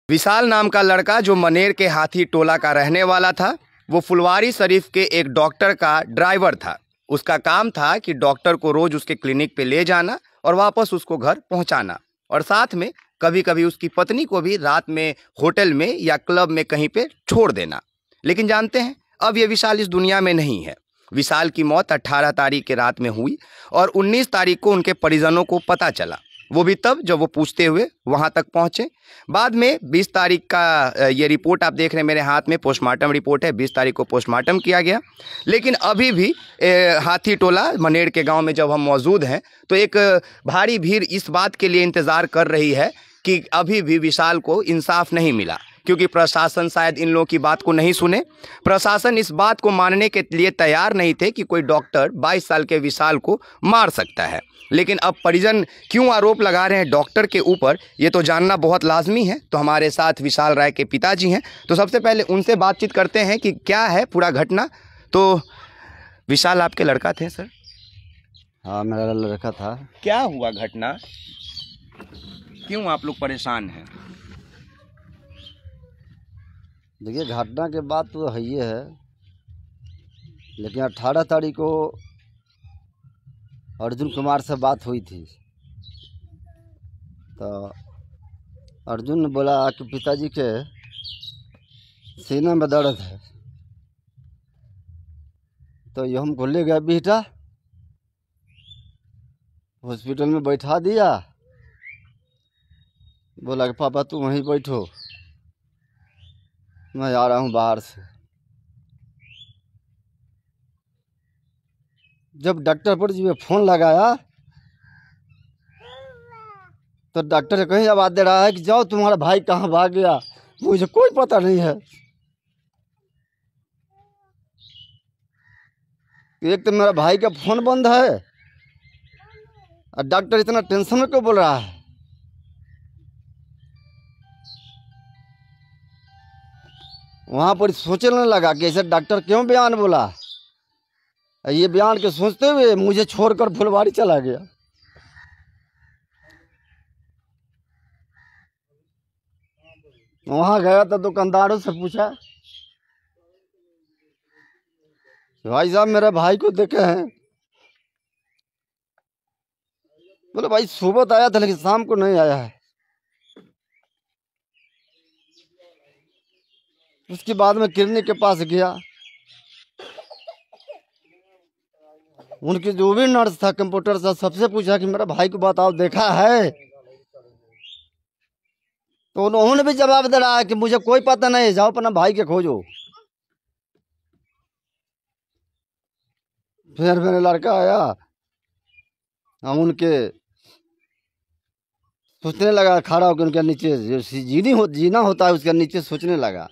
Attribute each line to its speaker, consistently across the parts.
Speaker 1: विशाल नाम का लड़का जो मनेर के हाथी टोला का रहने वाला था, वो फुलवारी शरीफ के एक डॉक्टर का ड्राइवर था। उसका काम था कि डॉक्टर को रोज उसके क्लिनिक पे ले जाना और वापस उसको घर पहुंचाना, और साथ में कभी कभी उसकी पत्नी को भी रात में होटल में या क्लब में कहीं पे छोड़ देना। लेकिन जानते हैं, अब ये विशाल इस दुनिया में नहीं है। विशाल की मौत 18 तारीख के रात में हुई और 19 तारीख को उनके परिजनों को पता चला। वो भी तब जब वो पूछते हुए वहां तक पहुंचे। बाद में 20 तारीख का ये रिपोर्ट आप देख रहे हैं मेरे हाथ में, पोस्टमार्टम रिपोर्ट है। 20 तारीख को पोस्टमार्टम किया गया। लेकिन अभी भी हाथी टोला मनेर के गांव में जब हम मौजूद हैं तो एक भारी भीड़ इस बात के लिए इंतज़ार कर रही है कि अभी भी विशाल को इंसाफ नहीं मिला, क्योंकि प्रशासन शायद इन लोगों की बात को नहीं सुने। प्रशासन इस बात को मानने के लिए तैयार नहीं थे कि कोई डॉक्टर 22 साल के विशाल को मार सकता है। लेकिन अब परिजन क्यों आरोप लगा रहे हैं डॉक्टर के ऊपर, ये तो जानना बहुत लाजमी है। तो हमारे साथ विशाल राय के पिताजी हैं, तो सबसे पहले उनसे बातचीत करते हैं कि क्या है पूरा घटना। तो विशाल आपके लड़का थे सर?
Speaker 2: हाँ, मेरा लड़का था।
Speaker 1: क्या हुआ घटना, क्यों आप लोग परेशान हैं?
Speaker 2: देखिए, घटना के बाद तो है ही है, लेकिन 18 तारीख को अर्जुन कुमार से बात हुई थी। तो अर्जुन ने बोला कि पिताजी के सीने में दर्द है। तो ये हमको ले गया बेटा, हॉस्पिटल में बैठा दिया। बोला कि पापा तुम वहीं बैठो, मैं आ रहा हूँ बाहर से। जब डॉक्टर पर जी फ़ोन लगाया तो डॉक्टर कहीं आवाज़ दे रहा है कि जाओ तुम्हारा भाई कहाँ भाग गया, मुझे कोई पता नहीं है। एक तो मेरा भाई का फ़ोन बंद है और डॉक्टर इतना टेंशन में क्यों बोल रहा है। वहाँ पर सोचने लगा कि ऐसे डॉक्टर क्यों बयान बोला। ये बयान के सोचते हुए मुझे छोड़कर फुलवारी चला गया। वहाँ गया तो दुकानदारों से पूछा, भाई साहब मेरे भाई को देखे हैं? बोले भाई सुबह तो आया था लेकिन शाम को नहीं आया है। उसके बाद में क्लिनिक के पास गया, उनके जो भी नर्स था कंप्यूटर से सबसे पूछा कि मेरा भाई को बताओ देखा है? तो उन्होंने भी जवाब दे रहा है कि मुझे कोई पता नहीं, जाओ अपना भाई के खोजो। फिर मेरा लड़का आया, हम उनके सोचने लगा, खड़ा होकर उनके नीचे जो जीना होता है उसके नीचे सोचने लगा।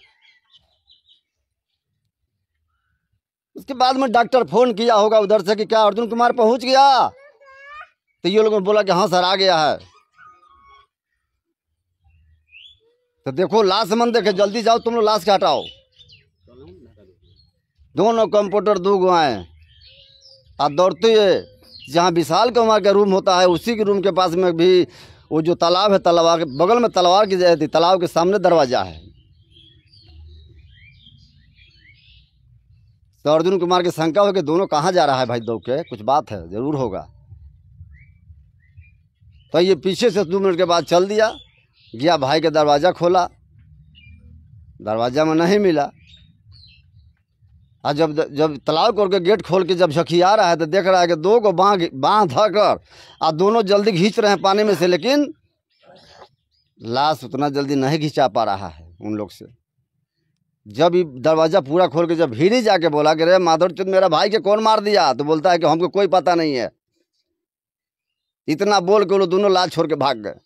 Speaker 2: उसके बाद में डॉक्टर फोन किया होगा उधर से कि क्या अर्जुन कुमार पहुंच गया? तो ये लोगों ने बोला कि हाँ सर आ गया है। तो देखो लाश मन देखे, जल्दी जाओ तुम लोग लाश के हटाओ। दोनों कंप्यूटर 2 गो आए और दौड़ते हुए जहाँ विशाल कुमार का रूम होता है उसी के रूम के पास में भी वो जो तालाब है, तालाब के बगल में तलवार की जगह थी, तालाब के सामने दरवाजा है। तो अर्जुन कुमार की शंका हो कि दोनों कहाँ जा रहा है भाई दौड़ के, कुछ बात है जरूर होगा। तो ये पीछे से 2 मिनट के बाद चल दिया, गया भाई का दरवाज़ा खोला, दरवाज़ा में नहीं मिला। और जब तालाब करके गेट खोल के जब झकिया रहा है तो देख रहा है कि 2 को बाँह धकर और दोनों जल्दी खींच रहे हैं पानी में से, लेकिन लाश उतना जल्दी नहीं खींचा पा रहा है उन लोग से। जब ये दरवाज़ा पूरा खोल के जब भीड़ जाके बोला कि रे माधव चंद मेरा भाई के कौन मार दिया, तो बोलता है कि हमको कोई पता नहीं है। इतना बोल के वो लोग दोनों लाश छोड़ के भाग गए।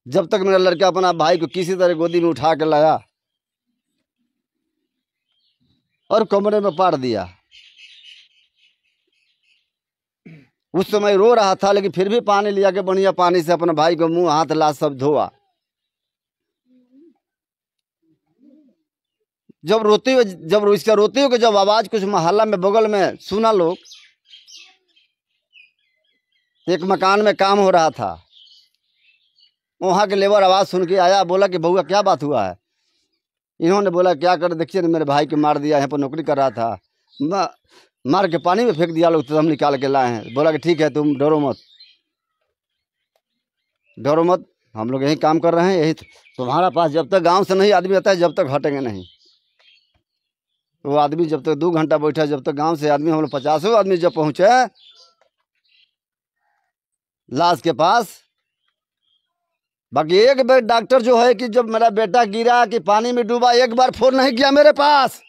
Speaker 2: जब तक मेरा लड़का अपना भाई को किसी तरह गोदी में उठा के लाया और कमरे में पार दिया। उस समय रो रहा था, लेकिन फिर भी पानी लिया के बढ़िया पानी से अपने भाई को मुंह हाथ लाश सब धोआ। जब इसका रोते हुए जब आवाज कुछ मोहल्ला में बगल में सुना लोग, एक मकान में काम हो रहा था, वहाँ के लेबर आवाज़ सुन के आया, बोला कि बउआ क्या बात हुआ है। इन्होंने बोला क्या कर, देखिए मेरे भाई को मार दिया, यहाँ पर नौकरी कर रहा था, मार के पानी में फेंक दिया लोग, तो हम निकाल के लाए हैं। बोला कि ठीक है, तुम डरो मत, डरो मत, हम लोग यही काम कर रहे हैं, यही तुम्हारा पास जब तक गांव से नहीं आदमी आता है जब तक हटेंगे नहीं। वो आदमी जब तक 2 घंटा बैठा, जब तक गांव से आदमी, हम लोग 50 आदमी जब पहुँचे लाश के पास। बाकी एक बार डॉक्टर जो है कि जब मेरा बेटा गिरा कि पानी में डूबा, एक बार फोन नहीं किया मेरे पास,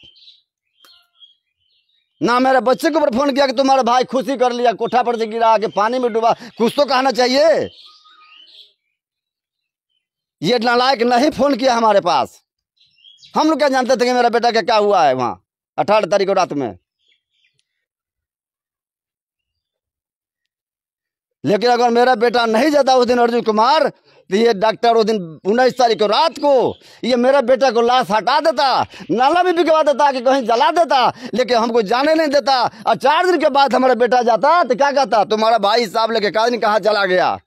Speaker 2: ना मेरे बच्चे के ऊपर फोन किया कि तुम्हारा भाई खुशी कर लिया, कोठा पर से गिरा कि पानी में डूबा, कुछ तो कहना चाहिए। ये नालायक नहीं फोन किया हमारे पास। हम लोग क्या जानते थे कि मेरा बेटा क्या हुआ है वहां 18 तारीख को रात में। लेकिन अगर मेरा बेटा नहीं जाता उस दिन अर्जुन कुमार, तो ये डॉक्टर उस दिन 19 तारीख को रात को ये मेरा बेटा को लाश हटा देता, नाला में बिकवा देता कि कहीं जला देता, लेकिन हमको जाने नहीं देता। और 4 दिन के बाद हमारा बेटा जाता तो क्या कहता, तुम्हारा भाई हिसाब लेके कहाँ चला गया,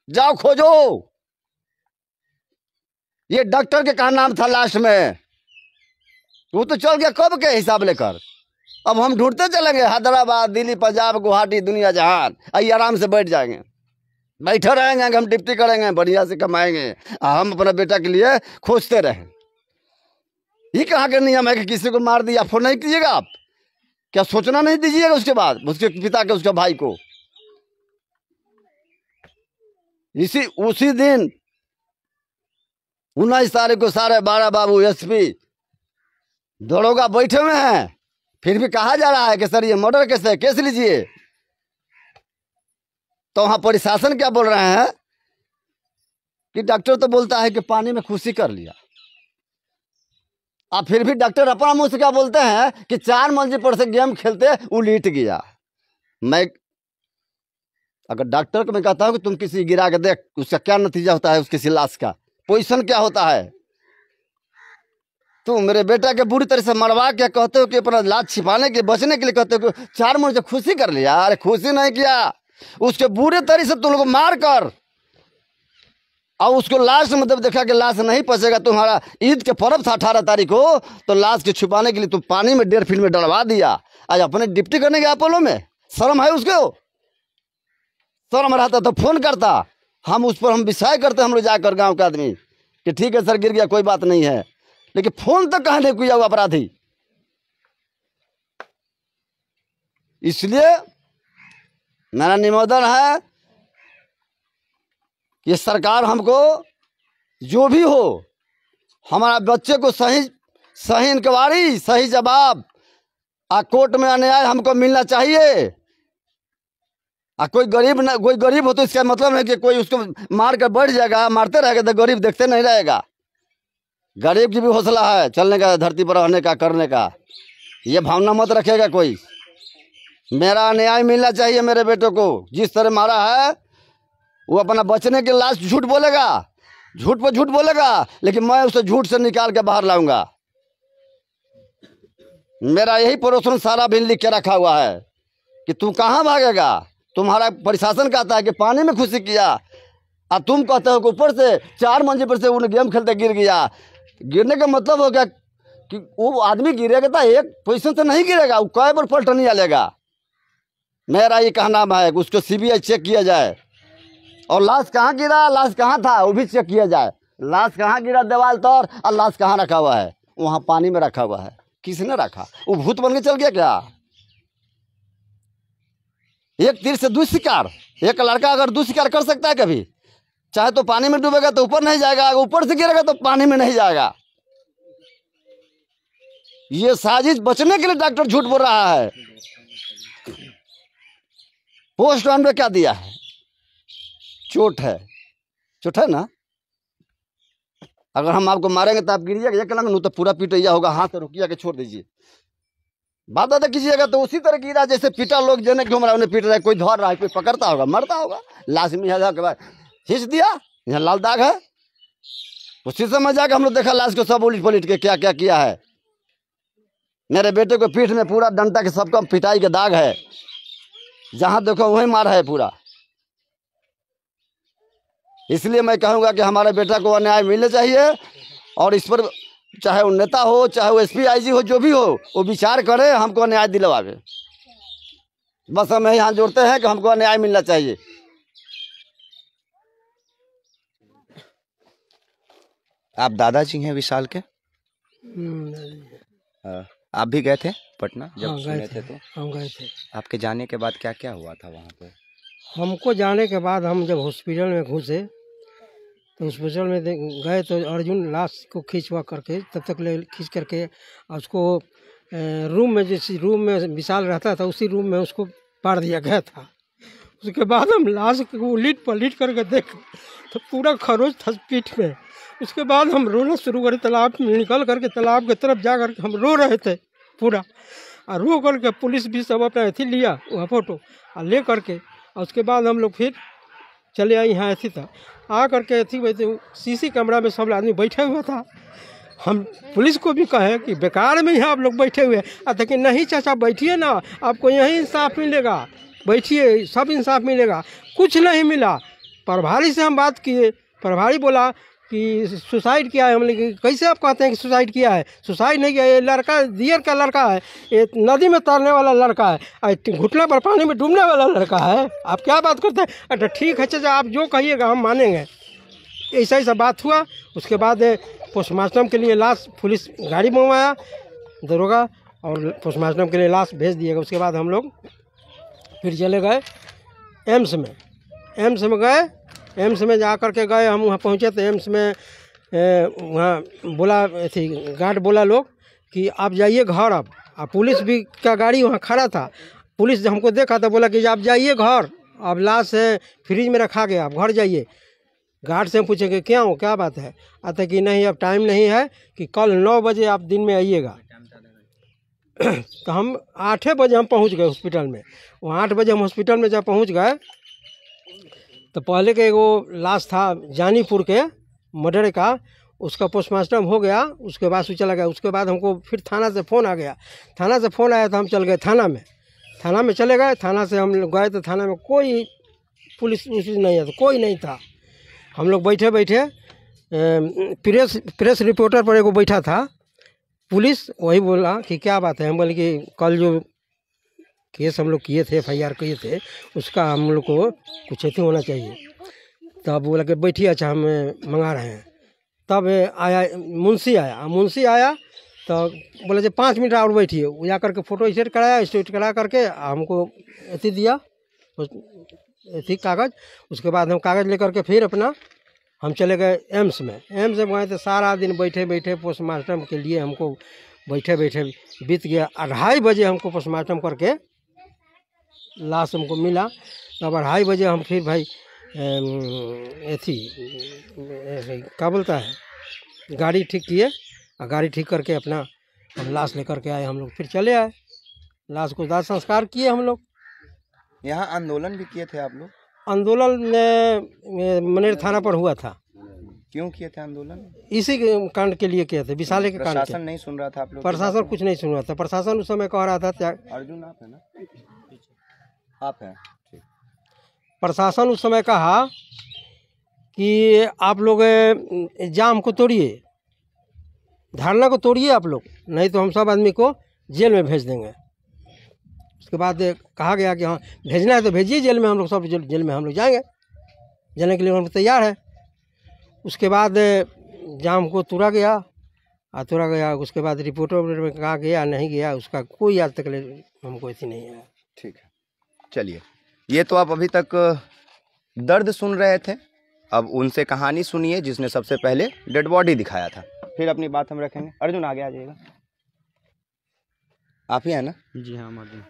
Speaker 2: जाओ खोजो। ये डॉक्टर के कहा नाम था लास्ट में, वो तो चल गया कब के हिसाब लेकर। अब हम ढूंढते चलेंगे हैदराबाद, दिल्ली, पंजाब, गुवाहाटी, दुनिया जहान, आई आराम से बैठ जाएंगे, बैठे रहेंगे, हम डिप्टी करेंगे, बढ़िया से कमाएंगे, हम अपना बेटा के लिए खोजते रहें। ये कहाँ का नियम है कि किसी को मार दिया फोन नहीं कीजिएगा आप? क्या सोचना नहीं दीजिएगा उसके बाद उसके पिता के, उसके भाई को? उसी दिन 19 तारीख को 12:30 बाबू एसपी दरोगा बैठे हुए हैं, फिर भी कहा जा रहा है कि सर ये मर्डर केस है, केस लीजिए। तो वहां प्रशासन क्या बोल रहे हैं कि डॉक्टर तो बोलता है कि पानी में खुशी कर लिया, अब फिर भी डॉक्टर अपना मुंह से क्या बोलते हैं कि 4 मंजिल पर से गेम खेलते वो लेट गया। मैं अगर डॉक्टर को मैं कहता हूं कि तुम किसी गिरा के देख, उसका क्या नतीजा होता है, उसकी लाश का पोजीशन क्या होता है। तुम मेरे बेटा के बुरी तरह से मरवा के कहते हो कि अपना लाश छिपाने के बचने के लिए कहते हो कि 4 मंजिल खुशी कर लिया। अरे खुशी नहीं किया, उसके बुरे तरह से तुम लोग मार कर और उसको लाश मतलब देखा कि लाश नहीं पचेगा। तुम्हारा ईद के पर्व था 18 तारीख को, तो लाश के छुपाने के लिए तुम पानी में 1.5 फीट में डलवा दिया। आज अपने डिप्टी करने गया अपोलो में, शर्म है उसको? शर्म रहता तो फोन करता, हम उस पर हम विषय करते, हम लोग जाकर गाँव के आदमी कि ठीक है सर गिर गया कोई बात नहीं है, लेकिन फोन तक कहाँ नहीं किया हुआ अपराधी। इसलिए मेरा निवेदन है कि सरकार हमको जो भी हो, हमारा बच्चे को सही इंक्वायरी, सही जवाब, कोर्ट में अन्याय हमको मिलना चाहिए। कोई गरीब हो तो इसका मतलब है कि कोई उसको मार कर बैठ जाएगा, मारते रहेगा तो गरीब देखते नहीं रहेगा। गरीब की भी हौसला है चलने का, धरती पर रहने का, करने का, ये भावना मत रखेगा कोई। मेरा न्याय मिलना चाहिए मेरे बेटों को। जिस तरह मारा है वो अपना बचने के लास्ट झूठ बोलेगा, झूठ पर झूठ बोलेगा, लेकिन मैं उसे झूठ से निकाल के बाहर लाऊंगा। मेरा यही पड़ोसन सारा भी लिख के रखा हुआ है कि तू कहाँ भागेगा। तुम्हारा प्रशासन कहता है कि पानी में खुशी किया, और तुम कहते हो कि ऊपर से 4 मंजिल पर से उन्हें गेम खेलते गिर गया। गिरने का मतलब हो गया कि वो आदमी गिरेगा तो एक पोजीशन से नहीं गिरेगा, वो कई बार पलटनिया लेगा। मेरा ये कहना है कि उसको CBI चेक किया जाए, और लाश कहाँ गिरा, लाश कहाँ था वो भी चेक किया जाए। लाश कहाँ गिरा दीवार तोड़, और लाश कहाँ रखा हुआ है, वहाँ पानी में रखा हुआ है। किसने रखा? वो भूत बन के चल गया क्या? एक तीर से 2 शिकार। एक लड़का अगर 2 शिकार कर सकता है कभी, चाहे तो पानी में डूबेगा तो ऊपर नहीं जाएगा, ऊपर से गिरेगा तो पानी में नहीं जाएगा। ये साजिश बचने के लिए डॉक्टर झूठ बोल रहा है। पोस्टमार्टम में क्या दिया है? चोट है, चोट है ना। अगर हम आपको मारेंगे तो आप गिरिएगा, एक लंग तो पूरा पीटैया होगा, हाथ से रोकिया के छोड़ दीजिए। बात अदा कीजिएगा तो उसी तरह गिरा जैसे पीटा लोग जने घूम रहा है, उन्हें पीट रहा है, कोई धर रहा है, कोई पकड़ता होगा, मरता होगा। लाजमी है के बाद खींच दिया, यहाँ लाल दाग है। उसी समय जाकर हम लोग देखा लाश को सब उलट पलट के क्या क्या किया है। मेरे बेटे को पीठ में पूरा डंटा के सबका पिटाई के दाग है, जहां देखो वही मार है पूरा। इसलिए मैं कहूँगा कि हमारे बेटा को न्याय मिलना चाहिए, और इस पर चाहे वो नेता हो, चाहे वो SP IG हो, जो भी हो, वो विचार करे, हमको न्याय दिलवावे। बस हम यही हाथ जोड़ते हैं कि हमको न्याय मिलना चाहिए।
Speaker 1: आप दादाजी हैं विशाल के? आप भी गए थे पटना जब सुने थे तो?
Speaker 3: हम गए थे।
Speaker 1: आपके जाने के बाद क्या क्या हुआ था वहाँ पे?
Speaker 3: हमको जाने के बाद हम जब हॉस्पिटल में घुसे तो हॉस्पिटल में गए तो अर्जुन लाश को खींचवा करके तब तक ले खींच करके उसको रूम में, जिस रूम में विशाल रहता था उसी रूम में उसको पार दिया गया था। उसके बाद हम लाश को उलीट पलीट करके देखे तो पूरा खरोच था पीठ में। उसके बाद हम रोना शुरू करे, तालाब में निकल करके तालाब की तरफ जा करके हम रो रहे थे पूरा, और रो करके पुलिस भी सब अपना अथी लिया वहाँ फोटो और ले करके, और उसके बाद हम लोग फिर चले आए यहाँ अथी था आ करके अथी वैसे CC कैमरा में सब आदमी बैठे हुआ था। हम पुलिस को भी कहे कि बेकार में यहाँ आप लोग बैठे हुए हैं, लेकिन नहीं चाचा बैठिए ना, आपको यहीं इंसाफ मिलेगा, बैठिए सब इंसाफ मिलेगा। कुछ नहीं मिला। प्रभारी से हम बात किए, प्रभारी बोला कि सुसाइड किया है। हमने कैसे आप कहते हैं कि सुसाइड किया है? सुसाइड नहीं किया, ये लड़का दियर का लड़का है, ये नदी में तैरने वाला लड़का है, घुटने पर पानी में डूबने वाला लड़का है, आप क्या बात करते हैं? अच्छा ठीक है चाचा, आप जो कहिएगा हम मानेंगे। ऐसा बात हुआ। उसके बाद पोस्टमार्टम के लिए लाश पुलिस गाड़ी मंगवाया दरोगा, और पोस्टमार्टम के लिए लाश भेज दिएगा। उसके बाद हम लोग फिर चले गए एम्स में। एम्स में गए, एम्स में जा कर के गए, हम वहाँ पहुँचे तो एम्स में वहाँ बोला थी गार्ड बोला लोग कि आप जाइए घर। अब पुलिस भी का गाड़ी वहाँ खड़ा था। पुलिस हमको देखा तो बोला कि आप जाइए घर, अब लाश फ्रिज में रखा गया, आप घर जाइए। गार्ड से हम पूछेंगे क्या हो, क्या बात है? आते कि नहीं अब टाइम नहीं है, कि कल 9 बजे आप दिन में आइएगा। तो हम 8 बजे हम पहुंच गए हॉस्पिटल में। वो 8 बजे हम हॉस्पिटल में जब पहुंच गए तो पहले के वो लाश था जानीपुर के मर्डर का, उसका पोस्टमार्टम हो गया। उसके बाद से चला गया। उसके बाद हमको फिर थाना से फ़ोन आ गया। थाना से फ़ोन आया तो हम चल गए थाना में। थाना में चले गए। थाना से हम लोग गए तो थाना में कोई पुलिस नहीं था, कोई नहीं था। हम लोग बैठे बैठे प्रेस रिपोर्टर पर एगो बैठा था पुलिस, वही बोला कि क्या बात है। हम बोले कि कल जो केस हम लोग किए थे, FIR किए थे, उसका हम लोग को कुछ ऐसे होना चाहिए। तब बोला कि बैठिए, अच्छा हम मंगा रहे हैं। तब आया मुंशी आया तो बोला जी 5 मिनट और बैठिए। वो जा करके फ़ोटो स्टेट करा करके हमको अथी दिया, अथी कागज़। उसके बाद हम कागज़ लेकर के फिर अपना हम चले गए एम्स में। एम्स में गए तो सारा दिन बैठे बैठे पोस्टमार्टम के लिए हमको बैठे बैठे बीत गया। 2:30 बजे हमको पोस्टमार्टम करके लाश हमको मिला। तब 2:30 बजे हम फिर भाई अथी क्या बोलता है गाड़ी ठीक किए, और गाड़ी ठीक करके अपना हम लाश लेकर के आए। हम लोग फिर चले आए, लाश को दाह संस्कार किए। हम लोग
Speaker 1: यहाँ आंदोलन भी किए थे आप लोग?
Speaker 3: आंदोलन मनेर थाना पर हुआ था।
Speaker 1: क्यों किए थे आंदोलन?
Speaker 3: इसी के कांड के लिए किए थे, विशाले के कांड।
Speaker 1: प्रशासन नहीं सुन रहा था आप लोग?
Speaker 3: प्रशासन कुछ नहीं सुन रहा था। प्रशासन उस समय कह रहा था
Speaker 1: अर्जुन आप है ना? आप हैं? ठीक।
Speaker 3: प्रशासन उस समय कहा कि आप लोग जाम को तोड़िए, धरना को तोड़िए आप लोग, नहीं तो हम सब आदमी को जेल में भेज देंगे। उसके बाद कहा गया कि हाँ भेजना है तो भेजिए जेल में, हम लोग सब जेल में हम लोग जाएंगे, जाने के लिए हम तैयार है। उसके बाद जाम को तोड़ा गया। उसके बाद रिपोर्टर में कहा गया नहीं गया, उसका कोई आज तक हमको ऐसी नहीं है।
Speaker 1: ठीक है, चलिए। ये तो आप अभी तक दर्द सुन रहे थे, अब उनसे कहानी सुनिए जिसने सबसे पहले डेड बॉडी दिखाया था, फिर अपनी बात हम रखेंगे। अर्जुन आगे आ जाइएगा। आप ही हैं ना?
Speaker 4: जी हाँ अर्जुन।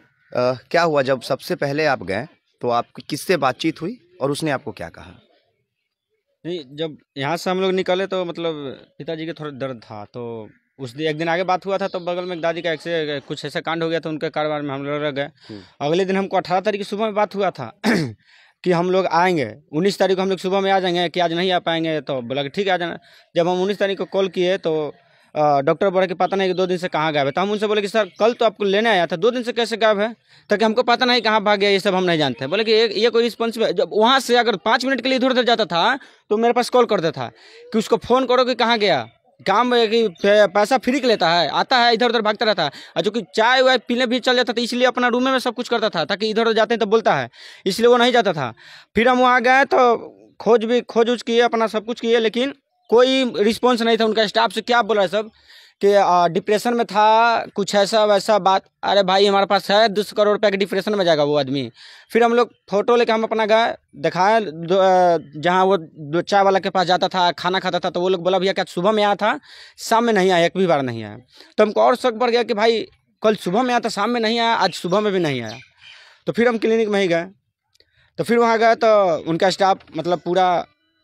Speaker 1: क्या हुआ जब सबसे पहले आप गए तो आपकी किससे बातचीत हुई और उसने आपको क्या कहा?
Speaker 4: नहीं, जब यहाँ से हम लोग निकले तो मतलब पिताजी के थोड़ा दर्द था, तो उस दिन एक दिन आगे बात हुआ था, तो बगल में दादी का कुछ ऐसा कांड हो गया था, उनके कारोबार में हम लोग रह गए। अगले दिन हमको 18 तारीख की सुबह में बात हुआ था कि हम लोग आएंगे। 19 तारीख को हम लोग सुबह में आ जाएंगे, कि आज नहीं आ पाएंगे। तो बोला कि ठीक है आ जाना। जब हम 19 तारीख को कॉल किए तो डॉक्टर बोला कि पता नहीं कि 2 दिन से कहाँ गायब है। तो हम उनसे बोले कि सर कल तो आपको लेने आया था, 2 दिन से कैसे गायब है? ताकि हमको पता नहीं कहाँ भाग गया, ये सब हम नहीं जानते। बोले कि ये कोई रिस्पॉन्सिबल, जब वहाँ से अगर 5 मिनट के लिए इधर उधर जाता था तो मेरे पास कॉल करता था कि उसको फ़ोन करो कि कहाँ गया। काम कि पैसा फ्री के लेता है, आता है इधर उधर भागता रहता है, और जो कि चाय वाय पीने भी चल जाता था, इसलिए अपना रूम में सब कुछ करता था ताकि इधर उधर जाते हैं तो बोलता है, इसलिए वो नहीं जाता था। फिर हम वहाँ गए तो खोज उज किए, अपना सब कुछ किए, लेकिन कोई रिस्पॉन्स नहीं था उनका। स्टाफ से क्या बोल रहा है सब कि डिप्रेशन में था, कुछ ऐसा वैसा बात। अरे भाई हमारे पास है 200 करोड़ रुपये के डिप्रेशन में जाएगा वो आदमी। फिर हम लोग फोटो लेकर हम अपना गए, दिखाए जहाँ वो चाय वाला के पास जाता था, खाना खाता था, तो वो लोग बोला भैया क्या सुबह में आया था, शाम में नहीं आया, एक भी बार नहीं आया। तो हमको और शक बढ़ गया कि भाई कल सुबह में आया था, शाम में नहीं आया, आज सुबह में भी नहीं आया। तो फिर हम क्लिनिक में ही गए। तो फिर वहाँ गए तो उनका स्टाफ मतलब पूरा,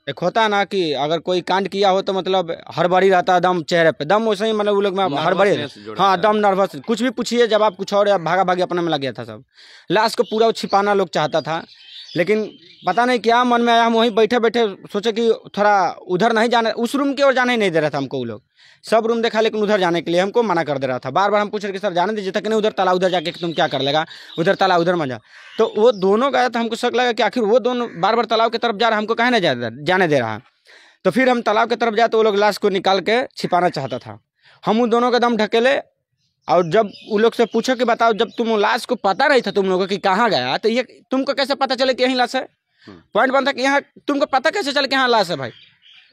Speaker 4: एक होता है ना कि अगर कोई कांड किया हो तो मतलब हड़बड़ी रहता है, दम चेहरे पे दम, वैसे ही मतलब वो लोग में हड़बड़ी, हाँ दम नर्वस, कुछ भी पूछिए जब आप कुछ और, या भागा भागी अपने में लग गया था सब। लाश को पूरा छिपाना लोग चाहता था, लेकिन पता नहीं क्या मन में आया, हम वहीं बैठे बैठे सोचे कि थोड़ा उधर नहीं जाना, उस रूम की ओर जाने ही नहीं दे रहा था हमको। वो लोग सब रूम देखा लेकिन उधर जाने के लिए हमको मना कर दे रहा था। बार बार हम पूछ रहे कि सर जाने दीजिए, तक नहीं उधर ताला, उधर जाके तुम क्या कर लेगा, उधर ताला उधर मजा। तो वो दोनों गया तो हमको शक लगा कि आखिर वो दोनों बार बार तालाब की तरफ जा रहा, हमको कहे नहीं जाने दे रहा। तो फिर हम तालाब की तरफ जाए तो वो लोग लाश को निकाल के छिपाना चाहता था। हम उन दोनों का दम ढकेले, और जब उन लोग से पूछो कि बताओ जब तुम लाश को पता नहीं था तुम लोगों की कहाँ गया, तो ये तुमको कैसे पता चले कि यहीं लाश है? पॉइंट बनता कि यहाँ तुमको पता कैसे चले कि यहाँ लाश है भाई?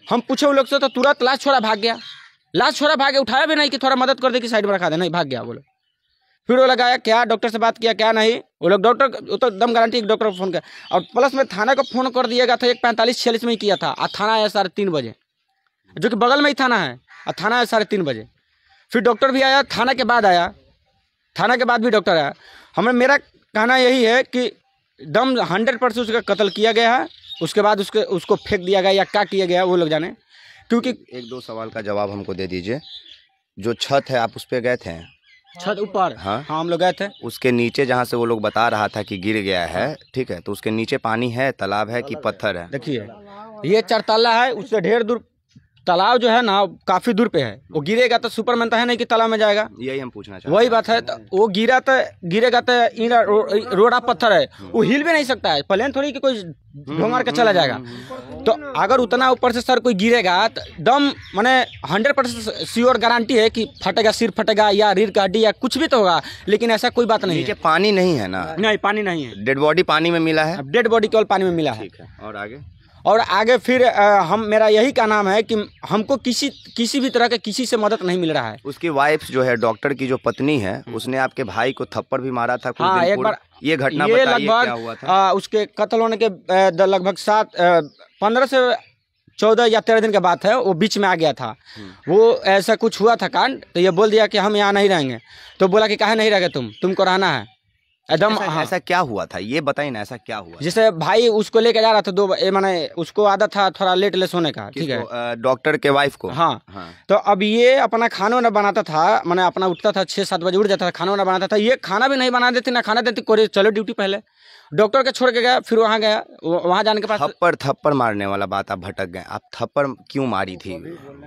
Speaker 4: हम पूछे उन लोग से तो तुरंत लाश छोड़ा भाग गया। लाश छोड़ा भागे, उठाया भी नहीं कि थोड़ा मदद कर दे कि साइड में रखा दे, नहीं भाग गया वो लोग। फिर वो लगाया क्या डॉक्टर से बात किया क्या नहीं, वो लोग डॉक्टर वो तो दम गारंटी एक डॉक्टर को फ़ोन किया, और प्लस में थाना को फ़ोन कर दिएगा था 1:45-46 में ही किया था, और थाना आया 3:30 बजे, जो कि बगल में ही थाना है, और थाना आया 3:30 बजे। फिर डॉक्टर भी आया, थाना के बाद आया, थाना के बाद भी डॉक्टर आया। मेरा कहना यही है कि दम 100% उसका कत्ल किया गया है, उसके बाद उसको फेंक दिया गया या क्या किया गया वो लोग जाने। क्योंकि
Speaker 1: 1-2 सवाल का जवाब हमको दे दीजिए। जो छत है आप उस पर गए थे?
Speaker 4: छत ऊपर, हाँ हम लोग गए थे।
Speaker 1: उसके नीचे जहाँ से वो लोग बता रहा था कि गिर गया है, ठीक है, तो उसके नीचे पानी है, तालाब है कि पत्थर है?
Speaker 4: देखिए ये 4 ताला है, उससे ढेर दूर तालाब जो है ना काफी दूर पे है। वो गिरेगा तो सुपरमैन तो है नहीं कि तालाब में जाएगा,
Speaker 1: यही हम पूछना चाहते हैं।
Speaker 4: वही बात है। तो वो गिरेगा तो रोड़ा पत्थर है, वो हिल भी नहीं सकता है, प्लेन थोड़ी कि कोई ढोंगर के चला जाएगा। तो अगर उतना ऊपर से सर कोई गिरेगा तो दम माने 100% श्योर गारंटी है कि फटेगा, सिर फटेगा या रीढ़ का हड्डी या कुछ भी तो होगा, लेकिन ऐसा कोई बात नहीं है।
Speaker 1: नीचे पानी नहीं है ना?
Speaker 4: नहीं पानी नहीं है,
Speaker 1: डेड बॉडी पानी में मिला है।
Speaker 4: डेड बॉडी केवल पानी में मिला है।
Speaker 1: ठीक है, और आगे
Speaker 4: फिर मेरा यही का नाम है कि हमको किसी भी तरह के किसी से मदद नहीं मिल रहा है।
Speaker 1: उसकी वाइफ जो है, डॉक्टर की जो पत्नी है, उसने आपके भाई को थप्पड़ भी मारा था कुछ दिन
Speaker 4: एक बार।
Speaker 1: ये घटना बताइए क्या हुआ था?
Speaker 4: उसके कत्ल होने के लगभग 15 से 14 या 13 दिन के बाद है, वो बीच में आ गया था। वो ऐसा कुछ हुआ था कांड, तो ये बोल दिया कि हम यहाँ नहीं रहेंगे। तो बोला कि काहे नहीं रहेंगे, तुमको रहना है एकदम।
Speaker 1: ऐसा क्या हुआ था ये बताइए ना, ऐसा क्या हुआ?
Speaker 4: जैसे भाई उसको लेके जा रहा था, माने उसको आदत था थोड़ा लेट सोने का, ठीक है,
Speaker 1: डॉक्टर के वाइफ को।
Speaker 4: हाँ। तो अब ये अपना खाना वाना बनाता था, माने अपना उठता था 6-7 बजे उठ जाता था, खाना वाना बनाता था। ये खाना भी नहीं बना देती ना खाना देती, कोई चलो ड्यूटी पहले डॉक्टर के छोड़ के गया। फिर वहाँ गया, वहाँ जाने के पास
Speaker 1: थप्पड़ मारने वाला बात आप भटक गए। आप थप्पड़ क्यों मारी थी?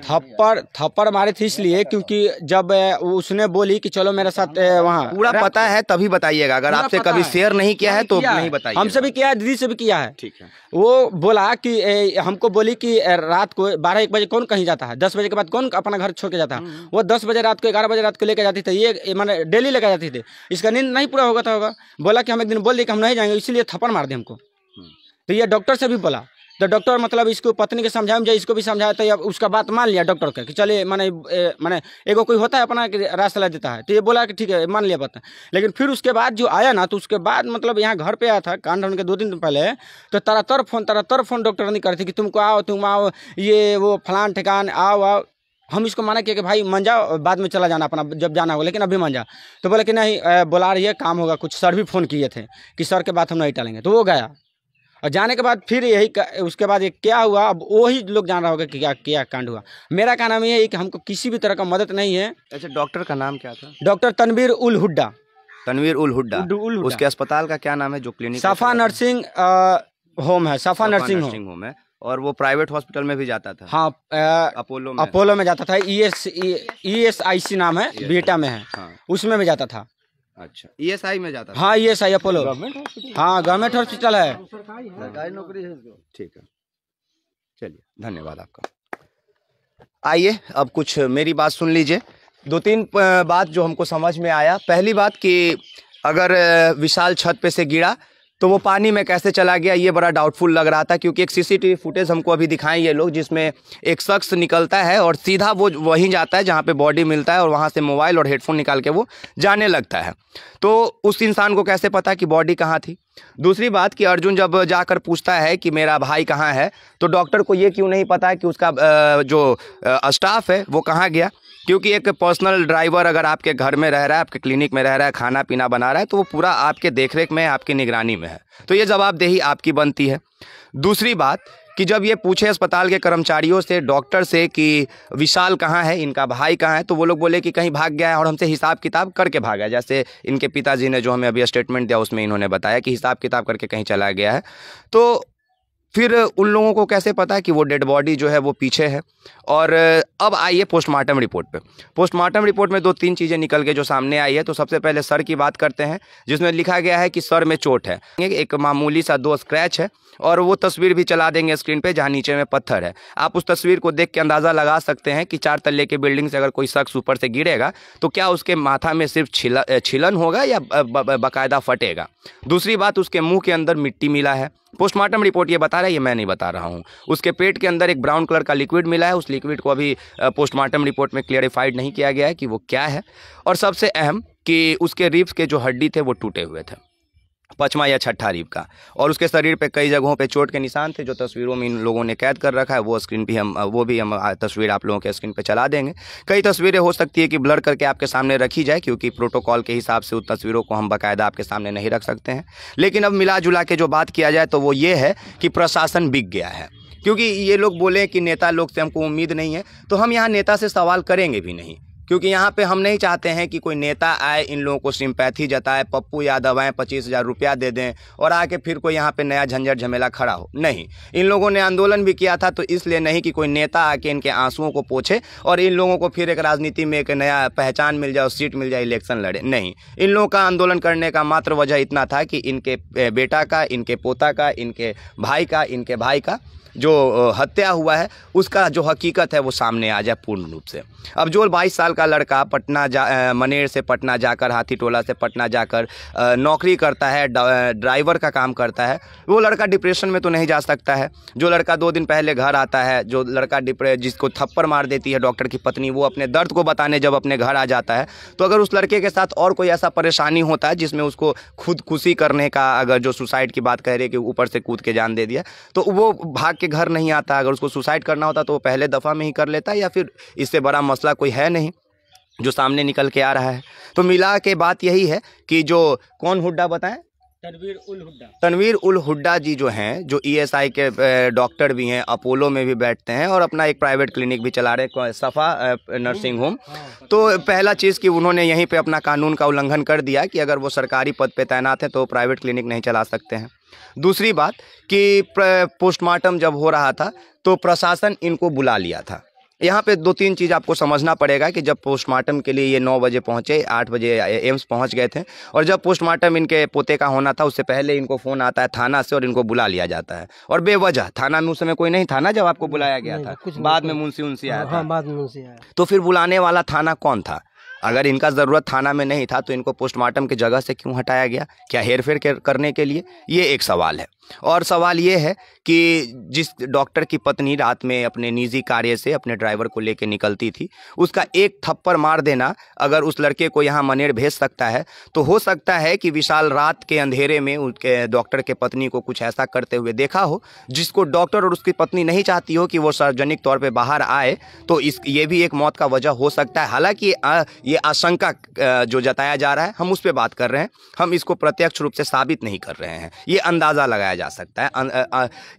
Speaker 4: थप्पड़ मारी थी इसलिए क्योंकि जब उसने बोली कि चलो मेरे साथ वहाँ,
Speaker 1: पूरा पता है तभी बताइएगा, अगर आपसे कभी शेयर नहीं किया है तो नहीं बताइए।
Speaker 4: हमसे भी किया है, दीदी से भी किया है।
Speaker 1: ठीक है।
Speaker 4: वो बोला कि हमको बोली कि रात को 12-1 बजे कौन कहीं जाता है, 10 बजे के बाद कौन अपना घर छोड़ के जाता है। वो 10 बजे रात को, 11 बजे रात को लेकर जाती थी, ये मैंने डेली लेकर जाती थी। इसका नींद नहीं पूरा होगा। बोला कि हम एक दिन बोल दिए कि हम नहीं जाएंगे, इसलिए थप्पड़ मार दे हमको। तो ये डॉक्टर से भी बोला, तो डॉक्टर मतलब इसको पत्नी के समझाया, इसको भी समझाया, तो अब उसका बात मान लिया डॉक्टर का कि चलिए माने एगो कोई होता है अपना रास्ता सलाह देता है, तो ये बोला कि ठीक है मान लिया बात। लेकिन फिर उसके बाद जो आया ना, तो उसके बाद मतलब यहाँ घर पे आया था कांड होने के 2 दिन पहले, तो तरह फोन डॉक्टर नहीं करती कि तुम आओ, ये वो फलान ठिकान आओ। हम इसको माना किया कि भाई मान जाओ, बाद में चला जाना अपना जब जाना होगा, लेकिन अभी मान जा। तो बोले कि नहीं बुला रही है, काम होगा कुछ। सर भी फ़ोन किए थे कि सर के बात हम नहीं टालेंगे। तो वो गया, और जाने के बाद फिर उसके बाद ये क्या हुआ, अब वही लोग जान रहा होगा कि क्या कांड हुआ। मेरा कहना ये है कि हमको किसी भी तरह का मदद नहीं है।
Speaker 1: अच्छा, डॉक्टर का नाम क्या था?
Speaker 4: डॉक्टर तनवीर उल हुड्डा।
Speaker 1: उसके अस्पताल का क्या नाम है जो क्लिनिक?
Speaker 4: सफा नर्सिंग होम है, सफा नर्सिंग होम
Speaker 1: है। और वो प्राइवेट हॉस्पिटल में भी जाता था?
Speaker 4: हाँ, अपोलो में जाता था। ESIC नाम है, बीटा में है।
Speaker 1: हाँ।
Speaker 4: उसमें भी जाता था।
Speaker 1: अच्छा, ESI में जाता था?
Speaker 4: हाँ, ESI अपोलो। हाँ, गवर्नमेंट हॉस्पिटल है।
Speaker 2: सरकारी नौकरी है इसको।
Speaker 1: ठीक है, चलिए, धन्यवाद आपका। आइए अब कुछ मेरी बात सुन लीजिए। 2-3 बात जो हमको समझ में आया। पहली बात कि अगर विशाल छत पे से गिरा तो वो पानी में कैसे चला गया, ये बड़ा डाउटफुल लग रहा था, क्योंकि एक CCTV फुटेज हमको अभी दिखाएं ये लोग, जिसमें एक शख्स निकलता है और सीधा वो वहीं जाता है जहाँ पे बॉडी मिलता है और वहाँ से मोबाइल और हेडफोन निकाल के वो जाने लगता है। तो उस इंसान को कैसे पता कि बॉडी कहाँ थी? दूसरी बात कि अर्जुन जब जाकर पूछता है कि मेरा भाई कहाँ है, तो डॉक्टर को ये क्यों नहीं पता है कि उसका जो स्टाफ है वो कहाँ गया? क्योंकि एक पर्सनल ड्राइवर अगर आपके घर में रह रहा है, आपके क्लिनिक में रह रहा है, खाना पीना बना रहा है, तो वो पूरा आपके देखरेख में, आपकी निगरानी में है, तो ये जवाबदेही आपकी बनती है। दूसरी बात कि जब ये पूछे अस्पताल के कर्मचारियों से, डॉक्टर से कि विशाल कहाँ है, इनका भाई कहाँ है, तो वो लोग बोले कि कहीं भाग गया है और हमसे हिसाब किताब करके भागा है। जैसे इनके पिताजी ने जो हमें अभी स्टेटमेंट दिया उसमें इन्होंने बताया कि हिसाब किताब करके कहीं चला गया है। तो फिर उन लोगों को कैसे पता कि वो डेड बॉडी जो है वो पीछे है? और अब आइए पोस्टमार्टम रिपोर्ट पे। पोस्टमार्टम रिपोर्ट में 2-3 चीज़ें निकल के जो सामने आई है। तो सबसे पहले सर की बात करते हैं, जिसमें लिखा गया है कि सर में चोट है, एक मामूली सा 2 स्क्रैच है, और वो तस्वीर भी चला देंगे स्क्रीन पे जहाँ नीचे में पत्थर है। आप उस तस्वीर को देख के अंदाज़ा लगा सकते हैं कि 4 तल्ले की बिल्डिंग से अगर कोई शख्स ऊपर से गिरेगा तो क्या उसके माथा में सिर्फ छिलन होगा या बाकायदा फटेगा? दूसरी बात, उसके मुंह के अंदर मिट्टी मिला है। पोस्टमार्टम रिपोर्ट ये बता रहा है, ये मैं नहीं बता रहा हूँ। उसके पेट के अंदर एक ब्राउन कलर का लिक्विड मिला है। उस लिक्विड को अभी पोस्टमार्टम रिपोर्ट में क्लियरिफाइड नहीं किया गया है कि वो क्या है। और सबसे अहम कि उसके रिब्स के जो हड्डी थे वो टूटे हुए थे, 5वां या 6ठा रिब का, और उसके शरीर पे कई जगहों पे चोट के निशान थे जो तस्वीरों में इन लोगों ने कैद कर रखा है। वो स्क्रीन पे वो भी हम तस्वीर आप लोगों के स्क्रीन पे चला देंगे। कई तस्वीरें हो सकती है कि ब्लर करके आपके सामने रखी जाए, क्योंकि प्रोटोकॉल के हिसाब से उन तस्वीरों को हम बाकायदा आपके सामने नहीं रख सकते हैं। लेकिन अब मिला जुला के जो बात किया जाए तो वो ये है कि प्रशासन बिक गया है। क्योंकि ये लोग बोले कि नेता लोग से हमको उम्मीद नहीं है, तो हम यहाँ नेता से सवाल करेंगे भी नहीं, क्योंकि यहाँ पे हम नहीं चाहते हैं कि कोई नेता आए, इन लोगों को सिंपैथी जताए, पप्पू यादव आए 25,000 रुपया दे दें और आके फिर कोई यहाँ पे नया झंझट झमेला खड़ा हो। नहीं, इन लोगों ने आंदोलन भी किया था तो इसलिए नहीं कि कोई नेता आके इनके आंसुओं को पोछे और इन लोगों को फिर एक राजनीति में एक नया पहचान मिल जाए, सीट मिल जाए, इलेक्शन लड़े। नहीं, इन लोगों का आंदोलन करने का मात्र वजह इतना था कि इनके बेटा का, इनके पोता का, इनके भाई का, इनके भाई का जो हत्या हुआ है उसका जो हकीकत है वो सामने आ जाए पूर्ण रूप से। अब जो 22 साल का लड़का मनेर से पटना जाकर, हाथी टोला से पटना जाकर नौकरी करता है, ड्राइवर का काम करता है, वो लड़का डिप्रेशन में तो नहीं जा सकता है। जो लड़का 2 दिन पहले घर आता है, जो लड़का जिसको थप्पड़ मार देती है डॉक्टर की पत्नी, वो अपने दर्द को बताने जब अपने घर आ जाता है, तो अगर उस लड़के के साथ और कोई ऐसा परेशानी होता है जिसमें उसको खुदकुशी करने का, अगर जो सुसाइड की बात कह रहे कि ऊपर से कूद के जान दे दिया, तो वो भाग के घर नहीं आता। अगर उसको सुसाइड करना होता तो वो पहले दफ़ा में ही कर लेता, या फिर इससे बड़ा मसला कोई है नहीं जो सामने निकल के आ रहा है। तो मिला के बात यही है कि जो कौन हुड्डा बताएं, तनवीर उल हुड्डा जी जो हैं, जो ESI के डॉक्टर भी हैं, अपोलो में भी बैठते हैं और अपना एक प्राइवेट क्लिनिक भी चला रहे हैं, सफ़ा नर्सिंग होम। तो पहला चीज़ कि उन्होंने यहीं पे अपना कानून का उल्लंघन कर दिया कि अगर वो सरकारी पद पे तैनात हैं तो वो प्राइवेट क्लिनिक नहीं चला सकते हैं। दूसरी बात कि पोस्टमार्टम जब हो रहा था तो प्रशासन इनको बुला लिया था। यहाँ पे 2-3 चीज़ आपको समझना पड़ेगा कि जब पोस्टमार्टम के लिए ये 9 बजे पहुँचे, 8 बजे एम्स पहुँच गए थे, और जब पोस्टमार्टम इनके पोते का होना था उससे पहले इनको फ़ोन आता है थाना से और इनको बुला लिया जाता है। और बेवजह, थाना में उस समय कोई नहीं था ना जब आपको बुलाया गया था, बाद में मुंशी आया था।
Speaker 3: बाद में मुंशी आया।
Speaker 1: तो फिर बुलाने वाला थाना कौन था? अगर इनका ज़रूरत थाना में नहीं था तो इनको पोस्टमार्टम की जगह से क्यों हटाया गया? क्या हेरफेर करने के लिए? ये एक सवाल है। और सवाल ये है कि जिस डॉक्टर की पत्नी रात में अपने निजी कार्य से अपने ड्राइवर को लेकर निकलती थी, उसका एक थप्पड़ मार देना अगर उस लड़के को यहाँ मनेर भेज सकता है, तो हो सकता है कि विशाल रात के अंधेरे में उसके डॉक्टर के पत्नी को कुछ ऐसा करते हुए देखा हो जिसको डॉक्टर और उसकी पत्नी नहीं चाहती हो कि वो सार्वजनिक तौर पर बाहर आए। तो ये भी एक मौत का वजह हो सकता है। हालांकि ये आशंका जो जताया जा रहा है, हम उस पर बात कर रहे हैं। हम इसको प्रत्यक्ष रूप से साबित नहीं कर रहे हैं। ये अंदाज़ा लगाया जा सकता है,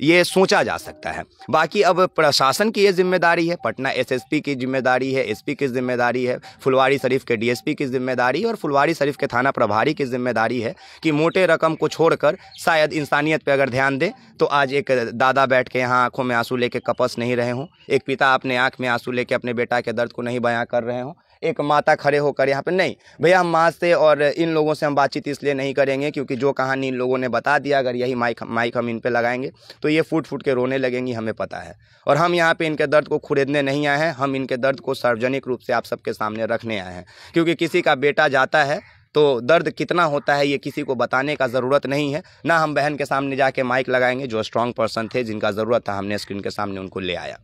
Speaker 1: ये सोचा जा सकता है। बाकी अब प्रशासन की ये जिम्मेदारी है, पटना एसएसपी की जिम्मेदारी है, एसपी की जिम्मेदारी है, फुलवारी शरीफ के डीएसपी की जिम्मेदारी और फुलवारी शरीफ के थाना प्रभारी की जिम्मेदारी है कि मोटे रकम को छोड़कर शायद इंसानियत पे अगर ध्यान दें तो आज एक दादा बैठ के यहाँ आंखों में आंसू लेके कपस नहीं रहे हों, एक पिता अपने आंख में आंसू लेके अपने बेटा के दर्द को नहीं बयां कर रहे हों, एक माता खड़े होकर यहाँ पे नहीं भैया हम माँ से और इन लोगों से हम बातचीत इसलिए नहीं करेंगे क्योंकि जो कहानी इन लोगों ने बता दिया, अगर यही माइक हम इन पे लगाएंगे तो ये फूट फूट के रोने लगेंगी, हमें पता है। और हम यहाँ पे इनके दर्द को खुरेदने नहीं आए हैं, हम इनके दर्द को सार्वजनिक रूप से आप सबके सामने रखने आए हैं। क्योंकि किसी का बेटा जाता है तो दर्द कितना होता है ये किसी को बताने का ज़रूरत नहीं है। ना हम बहन के सामने जाके माइक लगाएंगे, जो स्ट्रांग पर्सन थे जिनका ज़रूरत था हमने स्क्रीन के सामने उनको ले आया।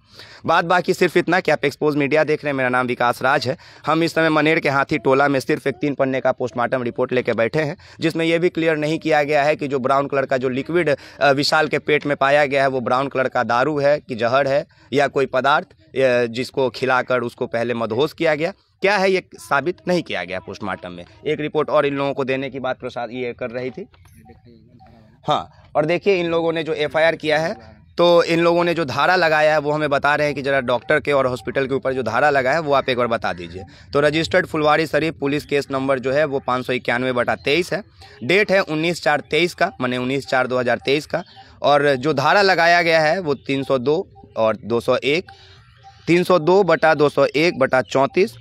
Speaker 1: बाकी सिर्फ इतना कि आप एक्सपोज मीडिया देख रहे हैं। मेरा नाम विकास राज है। हम इस समय मनेर के हाथी टोला में सिर्फ एक 3 पन्ने का पोस्टमार्टम रिपोर्ट लेके बैठे हैं, जिसमें यह भी क्लियर नहीं किया गया है कि जो ब्राउन कलर का जो लिक्विड विशाल के पेट में पाया गया है वो ब्राउन कलर का दारू है कि जहर है या कोई पदार्थ जिसको खिलाकर उसको पहले मदहोश किया गया, क्या है ये साबित नहीं किया गया पोस्टमार्टम में। एक रिपोर्ट और इन लोगों को देने की बात प्रसाद ये कर रही थी। हाँ, और देखिए इन लोगों ने जो एफआईआर किया है तो इन लोगों ने जो धारा लगाया है वो हमें बता रहे हैं कि जरा डॉक्टर के और हॉस्पिटल के ऊपर जो धारा लगा है वो आप एक बार बता दीजिए। तो registered Phulwari Sharif police case number जो है वो 591/23 है। डेट है 19/4/23 का, माने 19/4/2023 का। और जो धारा लगाया गया है वो 302 और 201, 302/201/34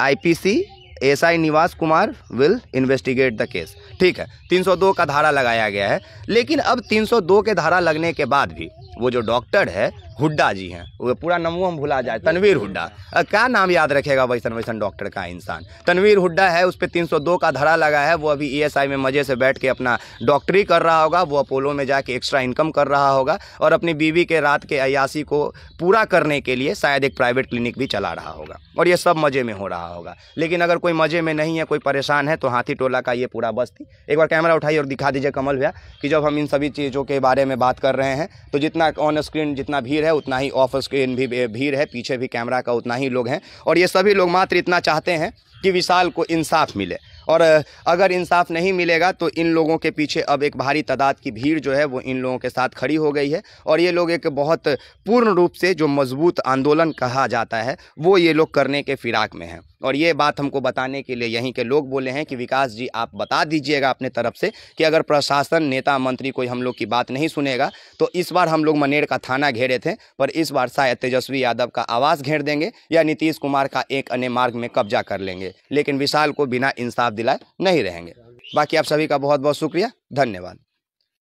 Speaker 1: IPC SI निवास Kumar will investigate the case. ठीक है, 302 का धारा लगाया गया है। लेकिन अब 302 के धारा लगने के बाद भी वो जो डॉक्टर है हुड्डा जी हैं, वो पूरा नामों हम भुला जाए, तनवीर हुड्डा, क्या नाम याद रखेगा वैसन डॉक्टर का इंसान। तनवीर हुड्डा है, उस पर 302 का धारा लगा है। वो अभी ESI में मज़े से बैठ के अपना डॉक्टरी कर रहा होगा, वो अपोलो में जाके एक्स्ट्रा इनकम कर रहा होगा और अपनी बीवी के रात के अयासी को पूरा करने के लिए शायद एक प्राइवेट क्लिनिक भी चला रहा होगा और ये सब मज़े में हो रहा होगा। लेकिन अगर कोई मज़े में नहीं है, कोई परेशान है, तो हाथी टोला का ये पूरा बस्ती, एक बार कैमरा उठाइए और दिखा दीजिए कमल भैया कि जब हम इन सभी चीज़ों के बारे में बात कर रहे हैं तो जितना ऑन स्क्रीन जितना भीड़ है उतना ही ऑफ स्क्रीन भी भीड़ है, पीछे भी कैमरा का उतना ही लोग हैं। और ये सभी लोग मात्र इतना चाहते हैं कि विशाल को इंसाफ मिले। और अगर इंसाफ नहीं मिलेगा तो इन लोगों के पीछे अब एक भारी तादाद की भीड़ जो है वो इन लोगों के साथ खड़ी हो गई है। और ये लोग एक बहुत पूर्ण रूप से जो मजबूत आंदोलन कहा जाता है वो ये लोग करने के फिराक में हैं। और ये बात हमको बताने के लिए यहीं के लोग बोले हैं कि विकास जी आप बता दीजिएगा अपने तरफ से कि अगर प्रशासन, नेता, मंत्री कोई हम लोग की बात नहीं सुनेगा तो इस बार हम लोग मनेर का थाना घेरे थे, पर इस बार शायद तेजस्वी यादव का आवास घेर देंगे या नीतीश कुमार का एक अन्य मार्ग में कब्जा कर लेंगे, लेकिन विशाल को बिना इंसाफ दिलाए नहीं रहेंगे। बाकी आप सभी का बहुत बहुत शुक्रिया, धन्यवाद।